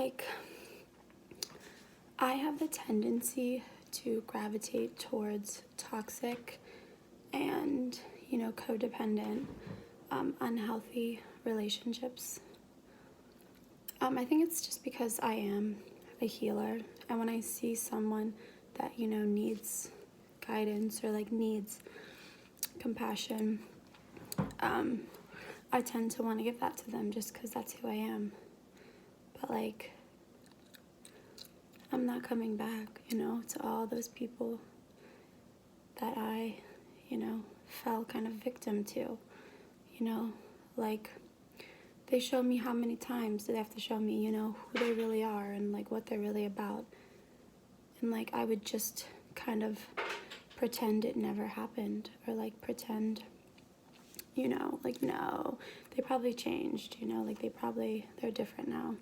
like, I have the tendency to gravitate towards toxic and, codependent, unhealthy relationships. I think it's just because I am a healer, and when I see someone that, needs guidance or like needs compassion, I tend to want to give that to them just because that's who I am. But like, I'm not coming back, to all those people that I, fell kind of victim to, like, they show me how many times do they have to show me, who they really are and like what they're really about. And like, I would just kind of pretend it never happened, or like pretend, like, no, they probably changed, like they're different now.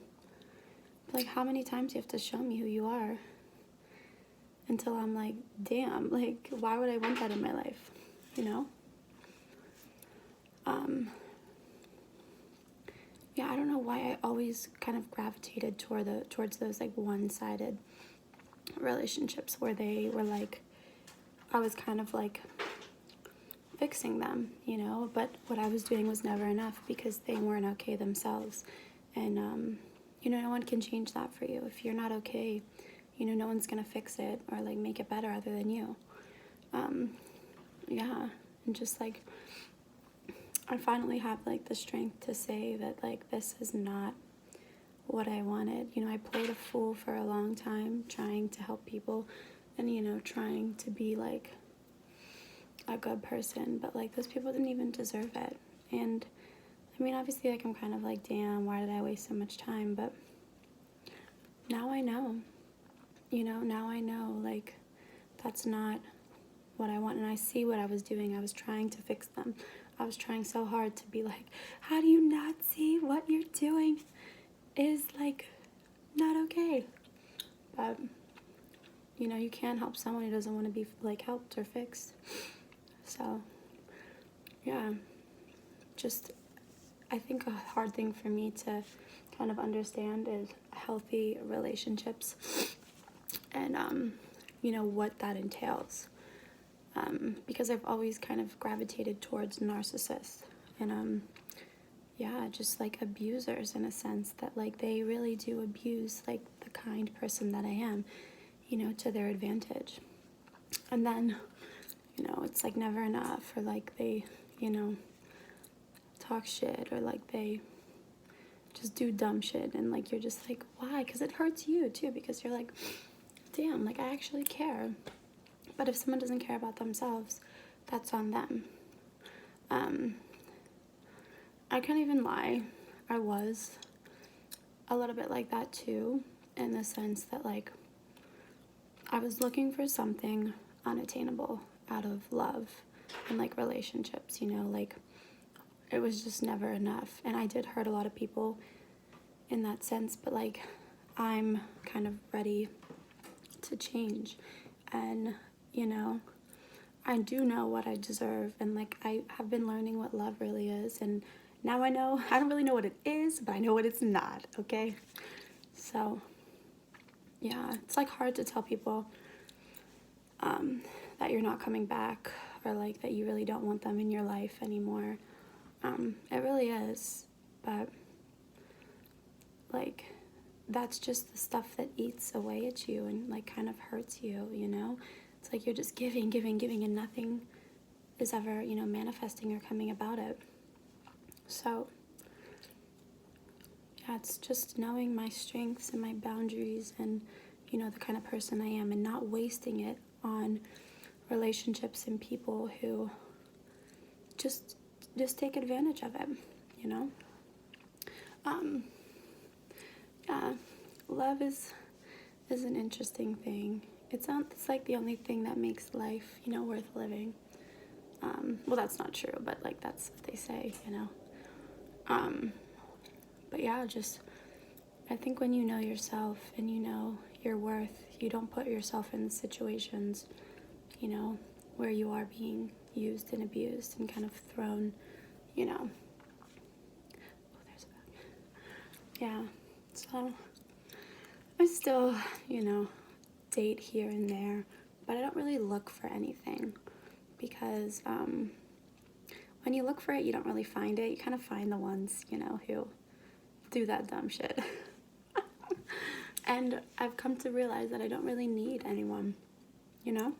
But like, how many times do you have to show me who you are until I'm like, damn, like, why would I want that in my life, Yeah, I don't know why I always kind of gravitated towards those like one-sided relationships where they were like, I was kind of like fixing them, but what I was doing was never enough because they weren't okay themselves. And, no one can change that for you. If you're not okay, no one's gonna fix it or like make it better other than you. Yeah, and just like, I finally have like the strength to say that like, this is not what I wanted. I played a fool for a long time trying to help people and, trying to be like a good person, but like, those people didn't even deserve it. And I mean, obviously, like, I'm kind of like, damn, why did I waste so much time? But now I know, now I know, like, that's not what I want. And I see what I was doing. I was trying to fix them. I was trying so hard to be like, how do you not see what you're doing is like not okay? But, you can't help someone who doesn't want to be like helped or fixed. So, yeah, just, I think a hard thing for me to kind of understand is healthy relationships and, what that entails. Because I've always kind of gravitated towards narcissists and, yeah, just like abusers in a sense that like they really do abuse like the kind person that I am, to their advantage. And then, it's like never enough, or like they, talk shit, or like they just do dumb shit, and like you're just like, why? Because it hurts you too, because you're like, damn, like I actually care. But if someone doesn't care about themselves, that's on them. I can't even lie, I was a little bit like that too, in the sense that like I was looking for something unattainable out of love and like relationships, like it was just never enough. And I did hurt a lot of people in that sense, but like I'm kind of ready to change. And, I do know what I deserve. And like I have been learning what love really is. And now I don't really know what it is, but I know what it's not, okay? So, yeah, it's like hard to tell people that you're not coming back, or like that you really don't want them in your life anymore. It really is, but like that's just the stuff that eats away at you and like kind of hurts you, It's like you're just giving, and nothing is ever, manifesting or coming about it. So, yeah, it's just knowing my strengths and my boundaries and, the kind of person I am, and not wasting it on relationships and people who just take advantage of it, Yeah, love is an interesting thing. It's like the only thing that makes life, worth living. Well, that's not true, but like that's what they say, But yeah, just I think when you know yourself and you know your worth, you don't put yourself in situations, where you are being used and abused and kind of thrown, Oh, there's a bug. Yeah, so I still, you know, date here and there, but I don't really look for anything because when you look for it, you don't really find it. You kind of find the ones, you know, who do that dumb shit. And I've come to realize that I don't really need anyone, you know?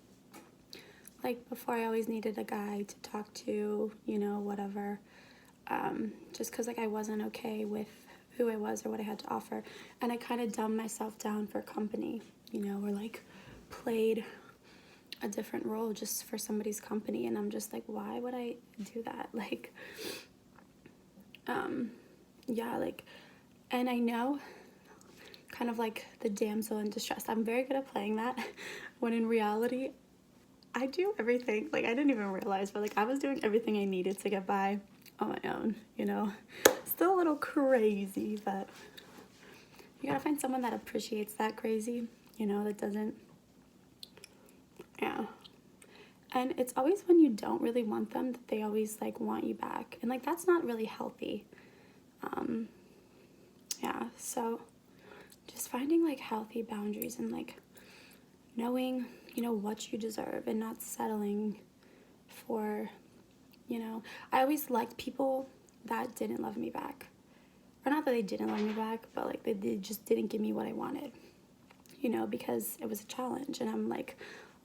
Like before, I always needed a guy to talk to, you know, whatever. Just because like I wasn't okay with who I was or what I had to offer. And I kind of dumbed myself down for company, you know, or like played a different role just for somebody's company. And I'm just like, why would I do that? Like, yeah, like, and I know kind of like the damsel in distress. I'm very good at playing that when in reality, I do everything. Like, I didn't even realize, but like I was doing everything I needed to get by on my own, you know. Still a little crazy, but you gotta find someone that appreciates that crazy, you know, that doesn't, yeah. And it's always when you don't really want them that they always like want you back, and like that's not really healthy. Yeah, so just finding like healthy boundaries and like knowing, you know, what you deserve and not settling for, you know, I always liked people that didn't love me back. Or not that they didn't love me back, but like they just didn't give me what I wanted, you know, because it was a challenge, and I'm like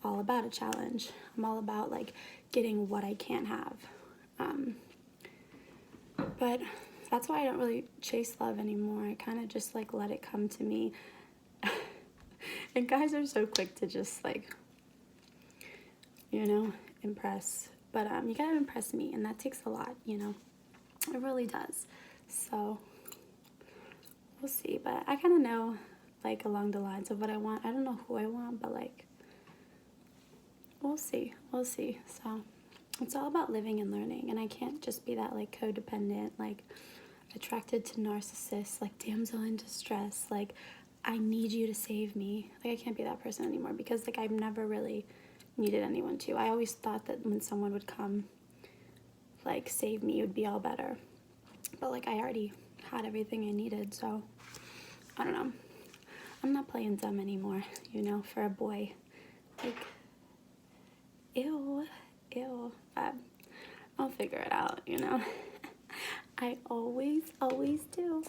all about a challenge. I'm all about like getting what I can't have. But that's why I don't really chase love anymore. I kind of just like let it come to me. And guys are so quick to just like, you know, impress. But you gotta impress me, and that takes a lot, you know. It really does. So we'll see. But I kind of know like along the lines of what I want. I don't know who I want, but like we'll see. We'll see. So it's all about living and learning, and I can't just be that like codependent, like attracted to narcissists, like damsel in distress, like I need you to save me. Like I can't be that person anymore, because like I've never really needed anyone to. I always thought that when someone would come like save me, it would be all better. But like I already had everything I needed, so I don't know. I'm not playing dumb anymore, you know, for a boy. Like, ew. But I'll figure it out, you know. I always do.